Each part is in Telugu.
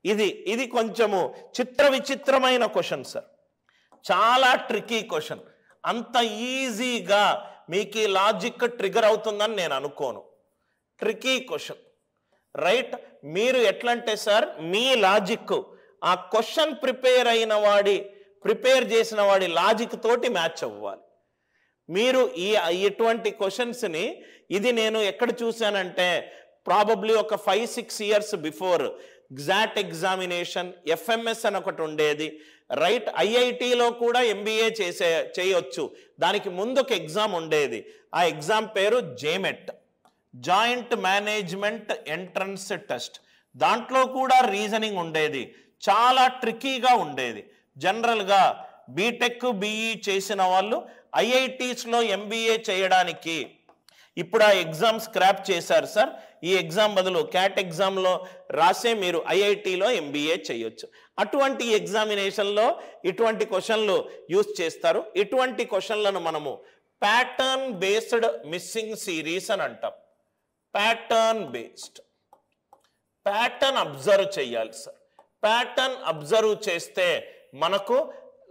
ఇది కొంచెము చిత్ర విచిత్రమైన క్వశ్చన్ సార్, చాలా ట్రికీ క్వశ్చన్. అంత ఈజీగా మీకు ఈ లాజిక్ ట్రిగర్ అవుతుందని నేను అనుకోను. Tricky question, right? మీరు ఎట్లంటే సార్, మీ లాజిక్ ఆ క్వశ్చన్ ప్రిపేర్ చేసిన వాడి లాజిక్ తోటి మ్యాచ్ అవ్వాలి. మీరు ఇటువంటి క్వశ్చన్స్ని ఇది నేను ఎక్కడ చూశానంటే ప్రాబబ్లీ ఒక 5-6 ఇయర్స్ బిఫోర్ గ్జాట్ ఎగ్జామినేషన్ ఎఫ్ఎంఎస్ అని ఒకటి ఉండేది, రైట్? ఐఐటిలో కూడా ఎంబీఏ చేయొచ్చు. దానికి ముందు ఒక ఎగ్జామ్ ఉండేది, ఆ ఎగ్జామ్ పేరు జేమెట్, జాయింట్ మేనేజ్మెంట్ ఎంట్రన్స్ టెస్ట్. దాంట్లో కూడా రీజనింగ్ ఉండేది, చాలా ట్రిక్కీగా ఉండేది. జనరల్గా బీటెక్ బీఈ చేసిన వాళ్ళు ఐఐటీస్లో ఎంబీఏ చేయడానికి ఇప్పుడు ఆ ఎగ్జామ్ స్క్రాప్ చేశారు సార్. ఈ ఎగ్జామ్ బదులు క్యాట్ ఎగ్జామ్లో రాసే మీరు ఐఐటీలో ఎంబీఏ చేయొచ్చు. అటువంటి ఎగ్జామినేషన్లో ఇటువంటి క్వశ్చన్లు యూజ్ చేస్తారు. ఇటువంటి క్వశ్చన్లను మనము ప్యాటర్న్ బేస్డ్ మిస్సింగ్ సిరీస్ అని అంటాం. ప్యాటర్న్ బేస్డ్, ప్యాటర్న్ అబ్జర్వ్ చేయాలి సార్. ప్యాటర్న్ అబ్జర్వ్ చేస్తే మనకు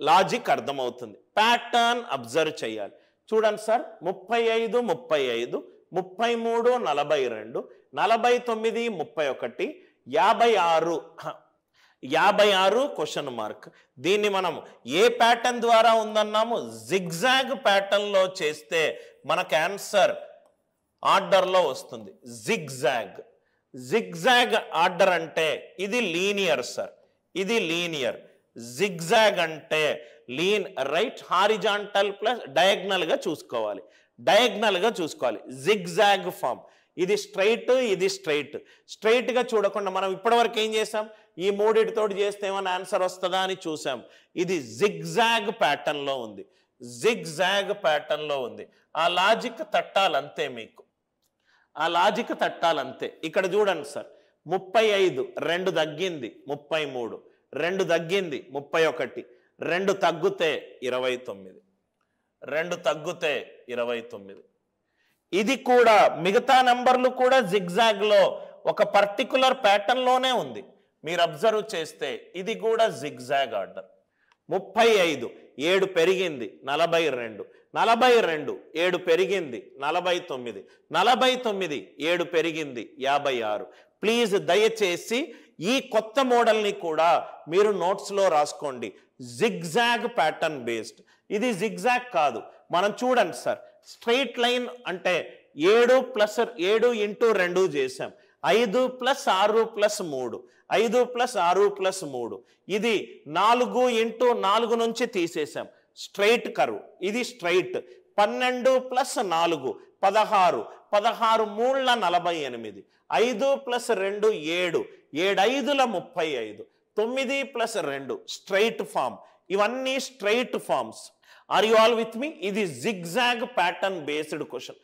లాజిక్ అర్థమవుతుంది. ప్యాటర్న్ అబ్జర్వ్ చేయాలి. చూడండి సార్, 35, 35, 33, 42, 49, 31, 56 క్వశ్చన్ మార్క్. దీన్ని మనం ఏ ప్యాటర్న్ ద్వారా ఉందన్నాము? జిగ్జాగ్ ప్యాటర్న్లో చేస్తే మనకు ఆన్సర్ ఆర్డర్లో వస్తుంది. జిగ్జాగ్ ఆర్డర్ అంటే ఇది లీనియర్ సార్, ఇది లీనియర్. జిగ్జాగ్ అంటే రైట్ హారిజాంటల్ ప్లస్ డయాగ్నల్గా చూసుకోవాలి, జిగ్జాగ్ ఫామ్. ఇది స్ట్రైట్, ఇది స్ట్రైట్గా చూడకుండా మనం ఇప్పటివరకు ఏం చేసాం? ఈ మూడిటితోటి చేస్తే ఏమైనా ఆన్సర్ వస్తుందా అని చూసాం. ఇది జిగ్జాగ్ ప్యాటర్న్లో ఉంది, ఆ లాజిక్ తట్టాలంతే, మీకు ఆ లాజిక్ తట్టాలంతే. ఇక్కడ చూడండి సార్, 35 2 తగ్గింది 33, 2 తగ్గింది 31, 2 తగ్గితే 29, 2 తగ్గితే 29. ఇది కూడా మిగతా నంబర్లు కూడా జిగ్జాగ్లో ఒక పర్టికులర్ ప్యాటర్న్లోనే ఉంది. మీరు అబ్జర్వ్ చేస్తే ఇది కూడా జిగ్జాగ్ ఆర్డర్. 35 7 పెరిగింది 42, 42 7 పెరిగింది 49, 49 7 పెరిగింది 56. ప్లీజ్ దయచేసి ఈ కొత్త మోడల్ని కూడా మీరు నోట్స్లో రాసుకోండి. Zigzag pattern based. ఇది జిగ్జాగ్ కాదు. మనం చూడండి సార్, స్ట్రైట్ లైన్ అంటే 7 + 7 × 2 చేసాం, 5 + 6 + 3, 5 + 6 + 3. ఇది 4 × 4 నుంచి తీసేసాం, స్ట్రైట్ కర్వ్. ఇది స్ట్రైట్. 12 + 4 16, 16 3 48, 5 + 2 7, 7 5 35, 9 + 2 straight form. ఇవన్నీ straight forms. Are you all with me? ఇది జిగ్జాగ్ ప్యాటర్న్ బేస్డ్ క్వశ్చన్.